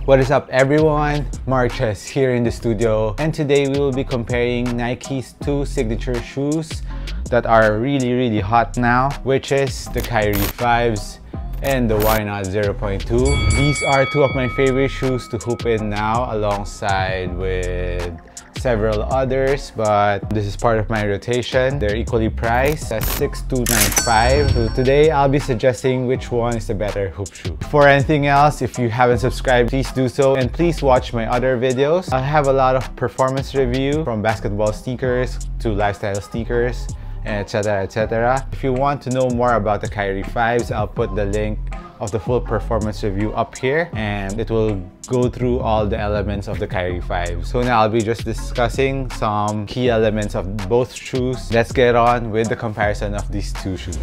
What is up everyone? Marches here in the studio, and today we will be comparing Nike's two signature shoes that are really hot now, which is the KYRIE 5s and the Why Not 0.2. These are two of my favorite shoes to hoop in now, alongside with several others, but this is part of my rotation. They're equally priced at $6,295. So today I'll be suggesting which one is the better hoop shoe. Before anything else, if you haven't subscribed, please do so, and please watch my other videos. I have a lot of performance review, from basketball sneakers to lifestyle sneakers, etc, etc. If you want to know more about the KYRIE 5s, I'll put the link of the full performance review up here, and it will go through all the elements of the KYRIE 5. So now I'll be just discussing some key elements of both shoes. Let's get on with the comparison of these two shoes.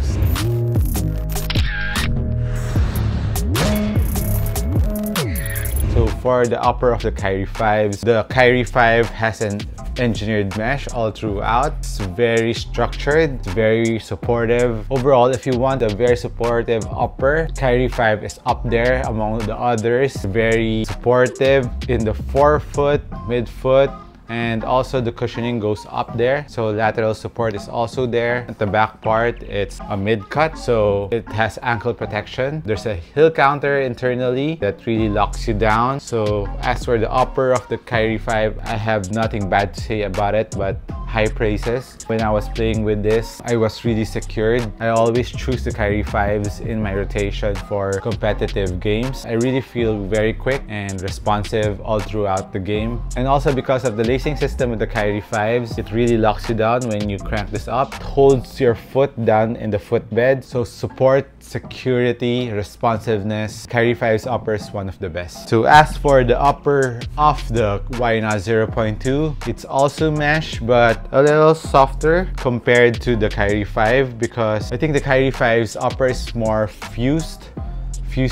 So for the upper of the KYRIE 5s, the KYRIE 5 has an engineered mesh all throughout. It's very structured, it's very supportive. Overall, if you want a very supportive upper, KYRIE 5 is up there among the others. Very supportive in the forefoot, midfoot, and also the cushioning goes up there, so lateral support is also there. At the back part, it's a mid-cut, so it has ankle protection. There's a heel counter internally that really locks you down. So as for the upper of the KYRIE 5, I have nothing bad to say about it, but high praises. When I was playing with this, I was really secured. I always choose the KYRIE 5s in my rotation for competitive games. I really feel very quick and responsive all throughout the game. And also because of the lacing system with the KYRIE 5s, it really locks you down when you crank this up. It holds your foot down in the footbed. So support, security, responsiveness, KYRIE 5's upper is one of the best. So as for the upper of the Why Not 0.2, it's also mesh, but a little softer compared to the KYRIE 5, because I think the KYRIE 5's upper is more fused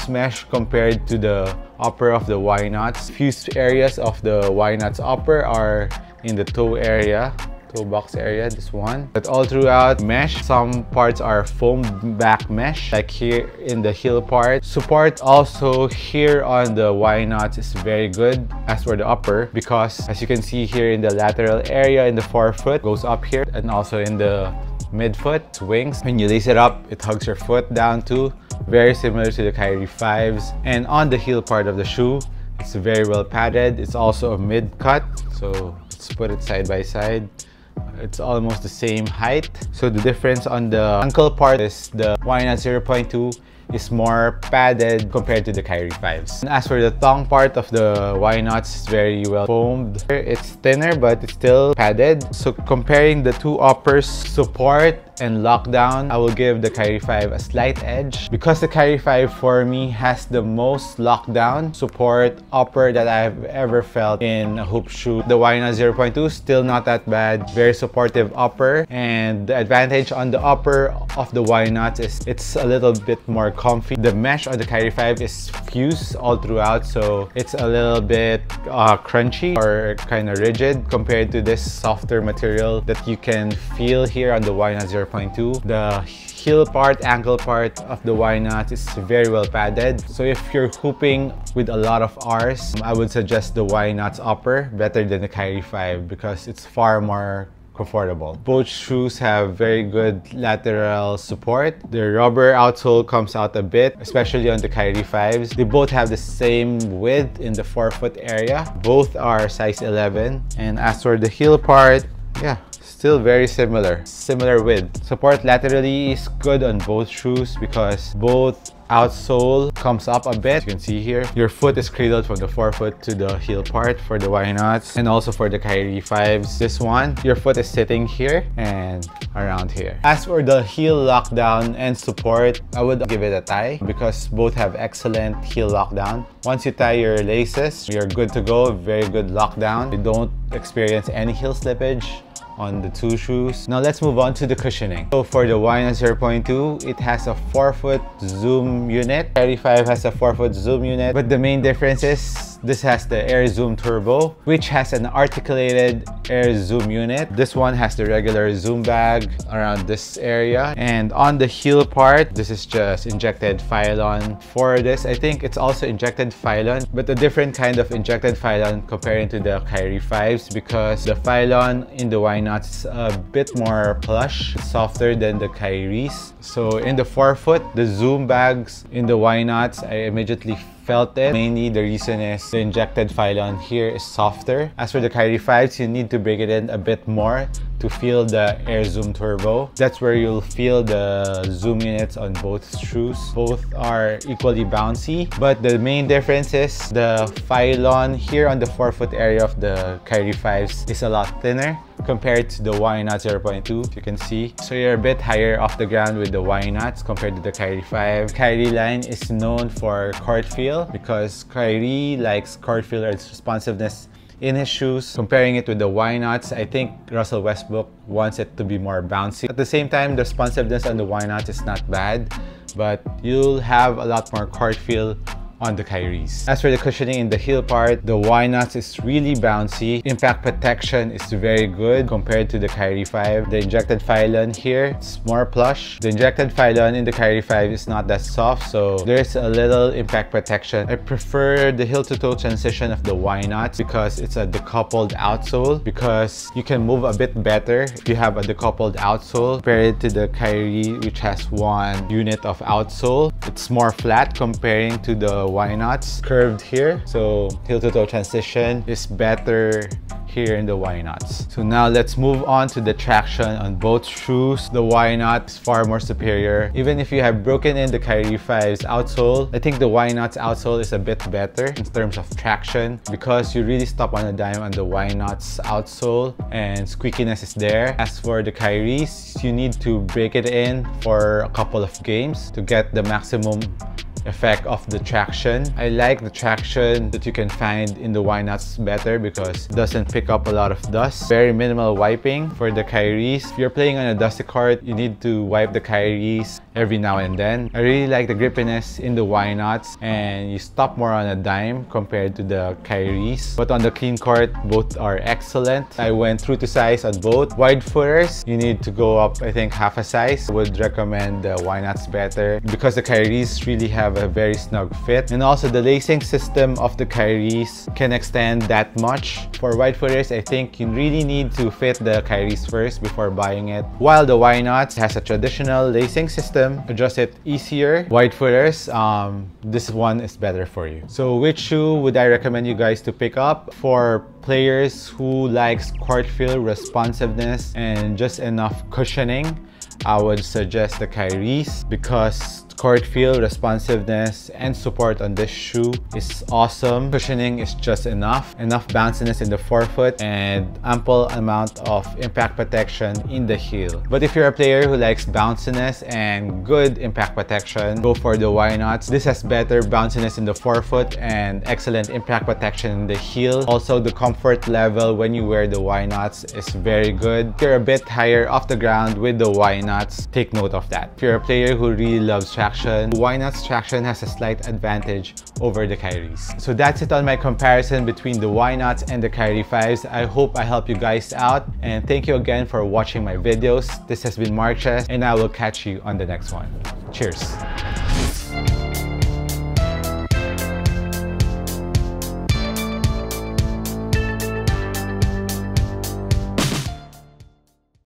mesh compared to the upper of the Why Nots. Fused areas of the Why Nots upper are in the toe area, toe box area, this one. But all throughout mesh, some parts are foam back mesh, like here in the heel part. Support also here on the Why Nots is very good as for the upper, because as you can see here in the lateral area in the forefoot, goes up here, and also in the midfoot wings. When you lace it up, it hugs your foot down too. Very similar to the KYRIE 5s. And on the heel part of the shoe, it's very well padded. It's also a mid-cut, so let's put it side by side. It's almost the same height. So the difference on the ankle part is the Why Not 0.2 is more padded compared to the KYRIE 5s. And as for the thong part of the Why Nots, it's very well foamed. It's thinner, but it's still padded. So comparing the two uppers, support and lockdown, I will give the KYRIE 5 a slight edge, because the KYRIE 5 for me has the most lockdown support upper that I've ever felt in a hoop shoe. The Why Not 0.2 still not that bad, very supportive upper, and the advantage on the upper of the Why Nots is it's a little bit more comfy. The mesh on the KYRIE 5 is fused all throughout, so it's a little bit crunchy or kind of rigid compared to this softer material that you can feel here on the Why Not 0.2. The heel part, ankle part of the Why Not is very well padded. So if you're hooping with a lot of R's, I would suggest the Why Not's upper better than the KYRIE 5, because it's far more comfortable. Both shoes have very good lateral support. The rubber outsole comes out a bit, especially on the KYRIE 5s. They both have the same width in the forefoot area. Both are size 11. And as for the heel part, yeah, still very similar width. Support laterally is good on both shoes because both outsole comes up a bit. You can see here, your foot is cradled from the forefoot to the heel part for the Why Nots, and also for the KYRIE 5s. This one, your foot is sitting here and around here. As for the heel lockdown and support, I would give it a tie, because both have excellent heel lockdown. Once you tie your laces, you're good to go. Very good lockdown. You don't experience any heel slippage on the two shoes. Now let's move on to the cushioning. So for the Why Not 0.2, it has a 4-foot zoom unit. KYRIE 5 has a 4-foot zoom unit, but the main difference is This has the air zoom turbo, which has an articulated air zoom unit. This one has the regular zoom bag around this area. And on the heel part, this is just injected Phylon. For this, I think it's also injected Phylon, but a different kind of injected Phylon comparing to the KYRIE 5s, because the Phylon in the Y nuts is a bit more plush, softer than the KYRIEs. So in the forefoot, the zoom bags in the Y nuts, I immediately felt it. Mainly the reason is the injected Phylon here is softer. As for the KYRIE 5s, you need to break it in a bit more to feel the air zoom turbo. That's where you'll feel the zoom units on both shoes. Both are equally bouncy, but the main difference is the Phylon here on the forefoot area of the KYRIE 5s is a lot thinner compared to the Y nut 0.2, you can see. So you're a bit higher off the ground with the Y nuts compared to the KYRIE 5. KYRIE line is known for court feel because KYRIE likes court feel and responsiveness in his shoes. Comparing it with the Y nuts, I think Russell Westbrook wants it to be more bouncy. At the same time, the responsiveness on the Y nuts is not bad, but you'll have a lot more court feel on the KYRIEs. As for the cushioning in the heel part, the Y nuts is really bouncy. Impact protection is very good compared to the KYRIE 5. The injected Phylon here, it's more plush. The injected Phylon in the KYRIE 5 is not that soft, so there's a little impact protection. I prefer the heel-to-toe transition of the Y nuts because it's a decoupled outsole, because you can move a bit better if you have a decoupled outsole compared to the KYRIE, which has one unit of outsole. It's more flat comparing to the Y nuts, curved here, so heel-to-toe transition is better here in the Y nuts. So now let's move on to the traction on both shoes. The Y nut is far more superior. Even if you have broken in the KYRIE 5's outsole, I think the Y nut's outsole is a bit better in terms of traction because you really stop on a dime on the Y nut's outsole and squeakiness is there. As for the KYRIEs, you need to break it in for a couple of games to get the maximum effect of the traction. I like the traction that you can find in the Y nuts better because it doesn't pick up a lot of dust. Very minimal wiping for the KYRIEs. If you're playing on a dusty court, you need to wipe the KYRIEs every now and then. I really like the grippiness in the Y nuts and you stop more on a dime compared to the KYRIEs. But on the clean court, both are excellent. I went through to size on both. Wide footers, you need to go up, I think, half a size. I would recommend the Y nuts better because the KYRIEs really have a very snug fit, and also the lacing system of the KYRIEs can extend that much. For wide footers, I think you really need to fit the KYRIEs first before buying it. While the Y nuts has a traditional lacing system, adjust it easier. Wide footers, this one is better for you. So which shoe would I recommend you guys to pick up? For players who likes court feel, responsiveness, and just enough cushioning, I would suggest the KYRIEs because court feel, responsiveness, and support on this shoe is awesome. Cushioning is just enough bounciness in the forefoot, and ample amount of impact protection in the heel. But if you're a player who likes bounciness and good impact protection, go for the Y nuts. This has better bounciness in the forefoot and excellent impact protection in the heel. Also, the comfort level when you wear the Y nuts is very good. If you're a bit higher off the ground with the Y nuts, take note of that. If you're a player who really loves traction, the Y nuts traction has a slight advantage over the KYRIEs. So that's it on my comparison between the Y nuts and the KYRIE 5s. I hope I helped you guys out, and thank you again for watching my videos. This has been Marches, and I will catch you on the next one. Cheers!